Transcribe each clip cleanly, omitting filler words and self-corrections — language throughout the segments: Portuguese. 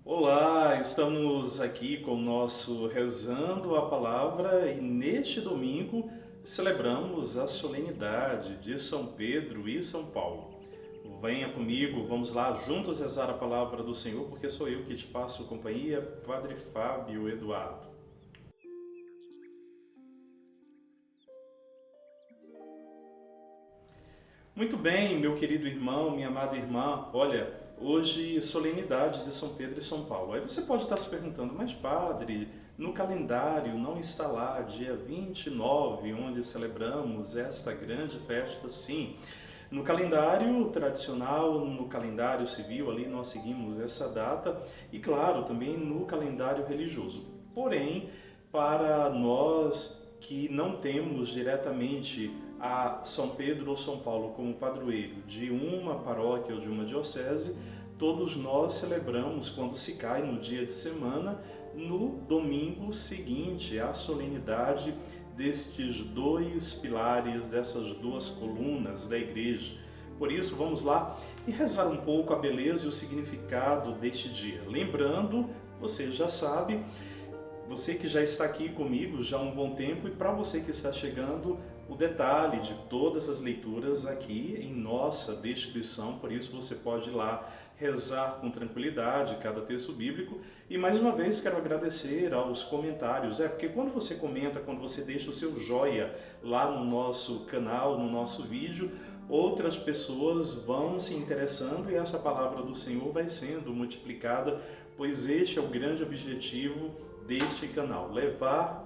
Olá, estamos aqui com o nosso Rezando a Palavra e neste domingo celebramos a solenidade de São Pedro e São Paulo. Venha comigo, vamos lá juntos rezar a Palavra do Senhor, porque sou eu que te faço companhia, Padre Fábio Eduardo. Muito bem, meu querido irmão, minha amada irmã, olha, hoje solenidade de São Pedro e São Paulo. Aí você pode estar se perguntando, mas padre, no calendário não está lá dia 29, onde celebramos esta grande festa? Sim, no calendário tradicional, no calendário civil, ali nós seguimos essa data e, claro, também no calendário religioso. Porém, para nós que não temos diretamente a São Pedro ou São Paulo como padroeiro de uma paróquia ou de uma diocese, todos nós celebramos quando se cai no dia de semana, no domingo seguinte à solenidade destes dois pilares, dessas duas colunas da igreja. Por isso, vamos lá e rezar um pouco a beleza e o significado deste dia. Lembrando, você já sabe, você que já está aqui comigo já há um bom tempo, e para você que está chegando, o detalhe de todas as leituras aqui em nossa descrição, por isso você pode ir lá rezar com tranquilidade cada texto bíblico. E mais uma vez quero agradecer aos comentários, porque quando você comenta, quando você deixa o seu joia lá no nosso canal, no nosso vídeo, outras pessoas vão se interessando e essa palavra do Senhor vai sendo multiplicada, pois este é o grande objetivo deste canal, levar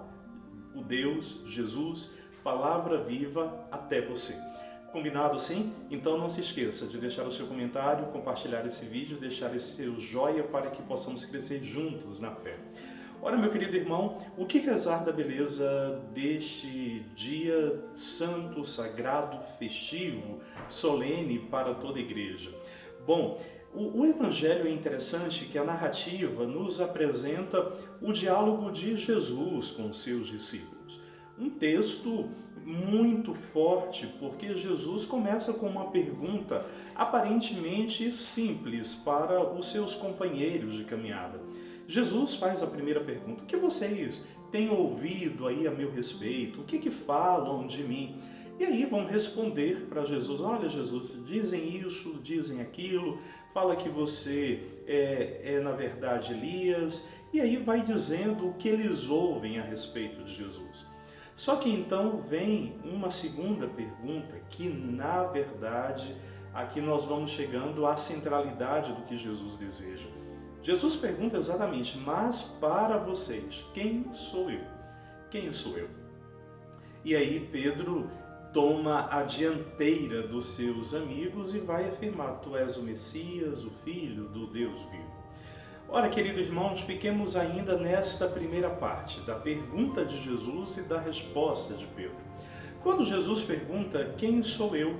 o Deus, Jesus, palavra viva até você. Combinado sim? Então não se esqueça de deixar o seu comentário, compartilhar esse vídeo, deixar esse seu joia para que possamos crescer juntos na fé. Ora, meu querido irmão, o que rezar da beleza deste dia santo, sagrado, festivo, solene para toda a igreja? Bom, o Evangelho é interessante que a narrativa nos apresenta o diálogo de Jesus com os seus discípulos. Um texto muito forte, porque Jesus começa com uma pergunta aparentemente simples para os seus companheiros de caminhada. Jesus faz a primeira pergunta: o que vocês têm ouvido aí a meu respeito? O que falam de mim? E aí vão responder para Jesus: olha, Jesus, dizem isso, dizem aquilo, fala que você é na verdade Elias, e aí vai dizendo o que eles ouvem a respeito de Jesus. Só que então vem uma segunda pergunta que, na verdade, aqui nós vamos chegando à centralidade do que Jesus deseja. Jesus pergunta exatamente: mas para vocês, quem sou eu? Quem sou eu? E aí Pedro toma a dianteira dos seus amigos e vai afirmar: tu és o Messias, o Filho do Deus vivo. Ora, queridos irmãos, fiquemos ainda nesta primeira parte, da pergunta de Jesus e da resposta de Pedro. Quando Jesus pergunta: quem sou eu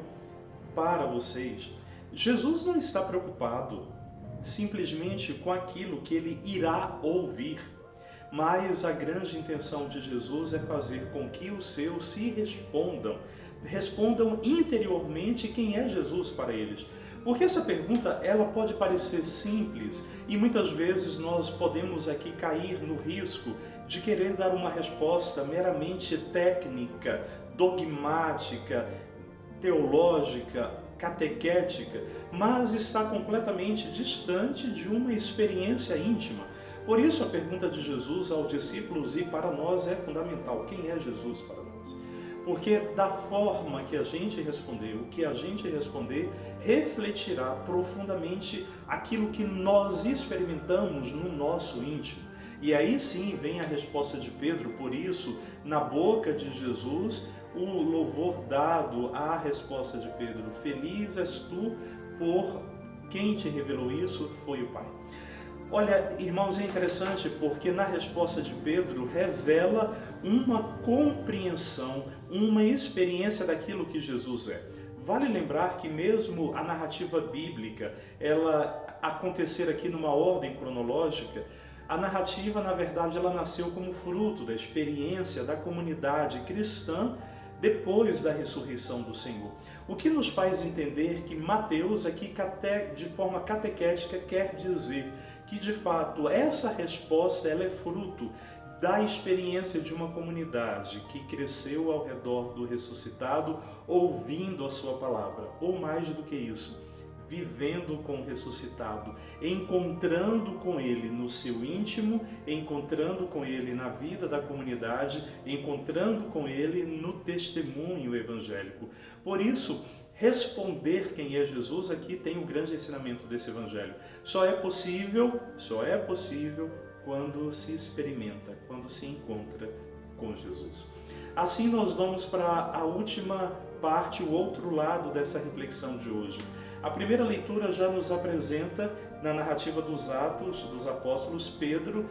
para vocês? Jesus não está preocupado simplesmente com aquilo que ele irá ouvir, mas a grande intenção de Jesus é fazer com que os seus se respondam interiormente quem é Jesus para eles. Porque essa pergunta, ela pode parecer simples e muitas vezes nós podemos aqui cair no risco de querer dar uma resposta meramente técnica, dogmática, teológica, catequética, mas está completamente distante de uma experiência íntima. Por isso a pergunta de Jesus aos discípulos e para nós é fundamental: quem é Jesus para nós? Porque da forma que a gente responder, o que a gente responder, refletirá profundamente aquilo que nós experimentamos no nosso íntimo. E aí sim vem a resposta de Pedro. Por isso, na boca de Jesus, o louvor dado à resposta de Pedro: feliz és tu, por quem te revelou isso foi o Pai. Olha, irmãos, é interessante porque na resposta de Pedro revela uma compreensão, uma experiência daquilo que Jesus é. Vale lembrar que mesmo a narrativa bíblica, ela acontecer aqui numa ordem cronológica, a narrativa, na verdade, ela nasceu como fruto da experiência da comunidade cristã depois da ressurreição do Senhor. O que nos faz entender que Mateus aqui, de forma catequética, quer dizer que de fato essa resposta ela é fruto da experiência de uma comunidade que cresceu ao redor do ressuscitado, ouvindo a sua palavra, ou mais do que isso, vivendo com o ressuscitado, encontrando com ele no seu íntimo, encontrando com ele na vida da comunidade, encontrando com ele no testemunho evangélico. Por isso, responder quem é Jesus aqui tem o grande ensinamento desse evangelho. Só é possível quando se experimenta, quando se encontra com Jesus. Assim nós vamos para a última parte, o outro lado dessa reflexão de hoje. A primeira leitura já nos apresenta, na narrativa dos Atos dos Apóstolos, Pedro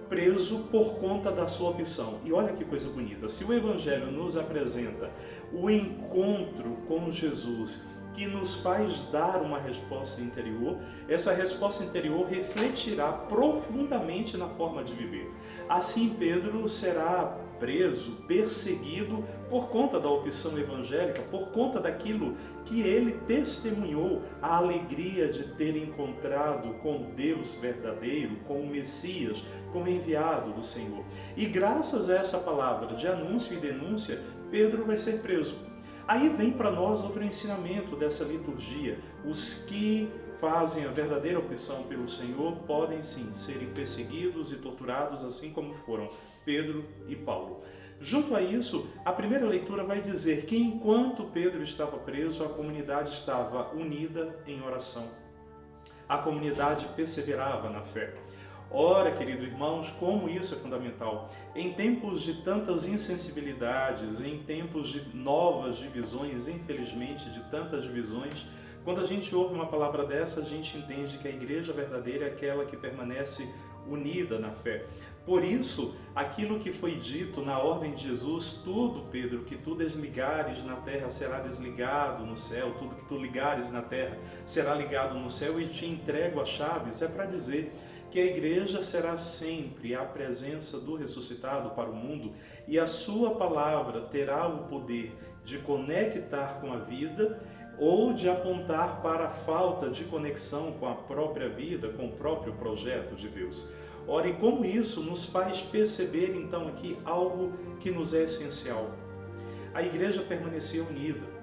preso por conta da sua opção. E olha que coisa bonita, se o Evangelho nos apresenta o encontro com Jesus, que nos faz dar uma resposta interior, essa resposta interior refletirá profundamente na forma de viver. Assim, Pedro será preso, perseguido por conta da opção evangélica, por conta daquilo que ele testemunhou, a alegria de ter encontrado com Deus verdadeiro, com o Messias, com o enviado do Senhor. E graças a essa palavra de anúncio e denúncia, Pedro vai ser preso. Aí vem para nós outro ensinamento dessa liturgia. Os que fazem a verdadeira opção pelo Senhor podem sim serem perseguidos e torturados, assim como foram Pedro e Paulo. Junto a isso, a primeira leitura vai dizer que enquanto Pedro estava preso, a comunidade estava unida em oração. A comunidade perseverava na fé. Ora, queridos irmãos, como isso é fundamental. Em tempos de tantas insensibilidades, em tempos de novas divisões, infelizmente, de tantas divisões, quando a gente ouve uma palavra dessa, a gente entende que a igreja verdadeira é aquela que permanece unida na fé. Por isso, aquilo que foi dito na ordem de Jesus, tudo, Pedro, que tu desligares na terra será desligado no céu, tudo que tu ligares na terra será ligado no céu e te entrego as chaves, é para dizer que a igreja será sempre a presença do ressuscitado para o mundo e a sua palavra terá o poder de conectar com a vida ou de apontar para a falta de conexão com a própria vida, com o próprio projeto de Deus. Ora, e como isso nos faz perceber então aqui algo que nos é essencial. A igreja permaneceu unida.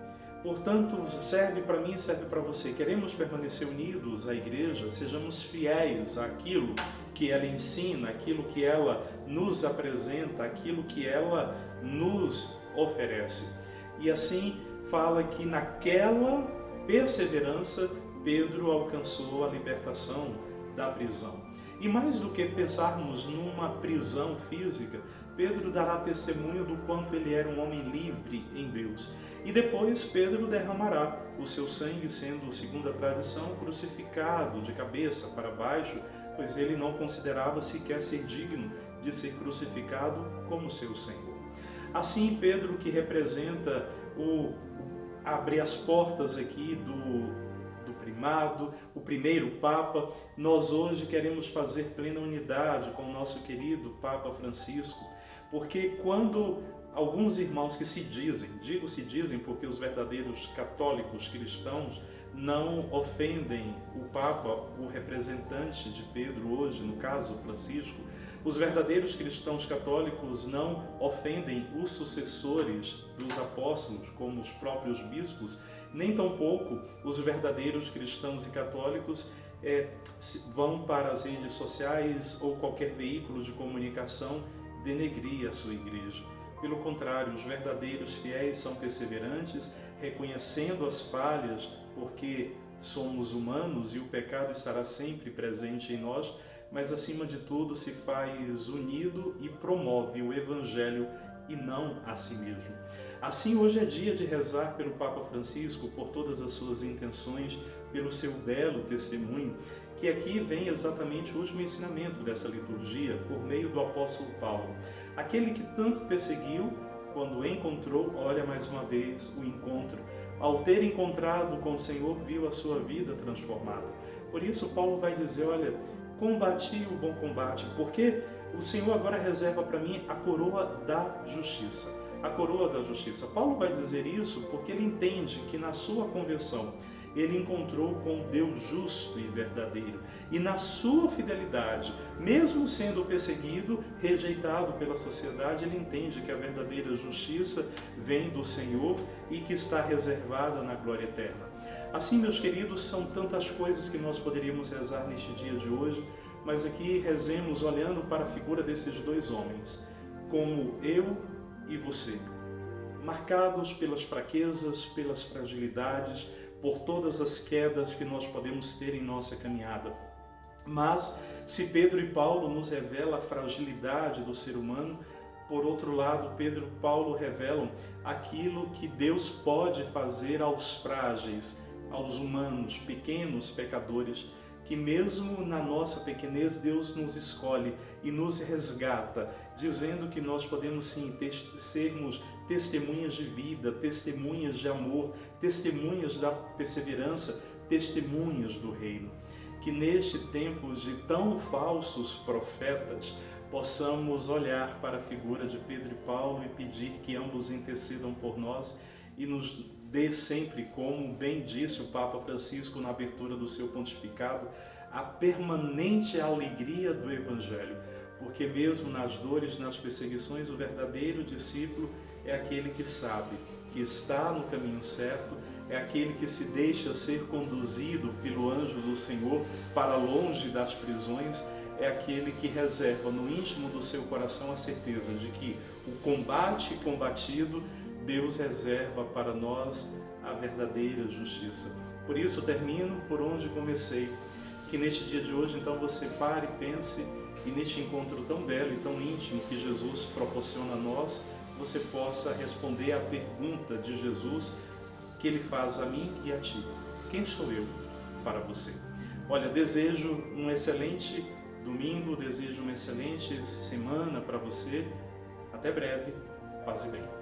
Portanto, serve para mim, serve para você. Queremos permanecer unidos à igreja, sejamos fiéis àquilo que ela ensina, aquilo que ela nos apresenta, aquilo que ela nos oferece. E assim fala que naquela perseverança, Pedro alcançou a libertação da prisão. E mais do que pensarmos numa prisão física, Pedro dará testemunho do quanto ele era um homem livre em Deus. E depois Pedro derramará o seu sangue, sendo, segundo a tradição, crucificado de cabeça para baixo, pois ele não considerava sequer ser digno de ser crucificado como seu Senhor. Assim, Pedro, que representa o abrir as portas aqui do primado, o primeiro Papa, nós hoje queremos fazer plena unidade com o nosso querido Papa Francisco, porque quando alguns irmãos que se dizem, digo se dizem porque os verdadeiros católicos cristãos não ofendem o Papa, o representante de Pedro hoje, no caso Francisco, os verdadeiros cristãos católicos não ofendem os sucessores dos apóstolos, como os próprios bispos, nem tampouco os verdadeiros cristãos e católicos vão para as redes sociais ou qualquer veículo de comunicação denegrir a sua igreja. Pelo contrário, os verdadeiros fiéis são perseverantes, reconhecendo as falhas, porque somos humanos e o pecado estará sempre presente em nós, mas acima de tudo se faz unido e promove o Evangelho e não a si mesmo. Assim, hoje é dia de rezar pelo Papa Francisco, por todas as suas intenções, pelo seu belo testemunho, que aqui vem exatamente o último ensinamento dessa liturgia, por meio do apóstolo Paulo. Aquele que tanto perseguiu, quando encontrou, olha mais uma vez o encontro. Ao ter encontrado com o Senhor, viu a sua vida transformada. Por isso, Paulo vai dizer, olha, combati o bom combate, porque o Senhor agora reserva para mim a coroa da justiça. A coroa da justiça. Paulo vai dizer isso porque ele entende que na sua conversão ele encontrou com Deus justo e verdadeiro. E na sua fidelidade, mesmo sendo perseguido, rejeitado pela sociedade, ele entende que a verdadeira justiça vem do Senhor e que está reservada na glória eterna. Assim, meus queridos, são tantas coisas que nós poderíamos rezar neste dia de hoje, mas aqui rezemos olhando para a figura desses dois homens, como eu e você, marcados pelas fraquezas, pelas fragilidades, por todas as quedas que nós podemos ter em nossa caminhada. Mas, se Pedro e Paulo nos revelam a fragilidade do ser humano, por outro lado, Pedro e Paulo revelam aquilo que Deus pode fazer aos frágeis, aos humanos, pequenos pecadores, que mesmo na nossa pequenez Deus nos escolhe e nos resgata, dizendo que nós podemos sim sermos testemunhas de vida, testemunhas de amor, testemunhas da perseverança, testemunhas do reino. Que neste tempo de tão falsos profetas, possamos olhar para a figura de Pedro e Paulo e pedir que ambos intercedam por nós e nos dê sempre, como bem disse o Papa Francisco na abertura do seu pontificado, a permanente alegria do Evangelho, porque mesmo nas dores, nas perseguições, o verdadeiro discípulo é aquele que sabe que está no caminho certo, é aquele que se deixa ser conduzido pelo anjo do Senhor para longe das prisões, é aquele que reserva no íntimo do seu coração a certeza de que o combate combatido, Deus reserva para nós a verdadeira justiça. Por isso, termino por onde comecei. Que neste dia de hoje, então, você pare, pense, e neste encontro tão belo e tão íntimo que Jesus proporciona a nós, você possa responder à pergunta de Jesus que Ele faz a mim e a ti. Quem sou eu para você? Olha, desejo um excelente domingo, desejo uma excelente semana para você. Até breve. Paz e bem.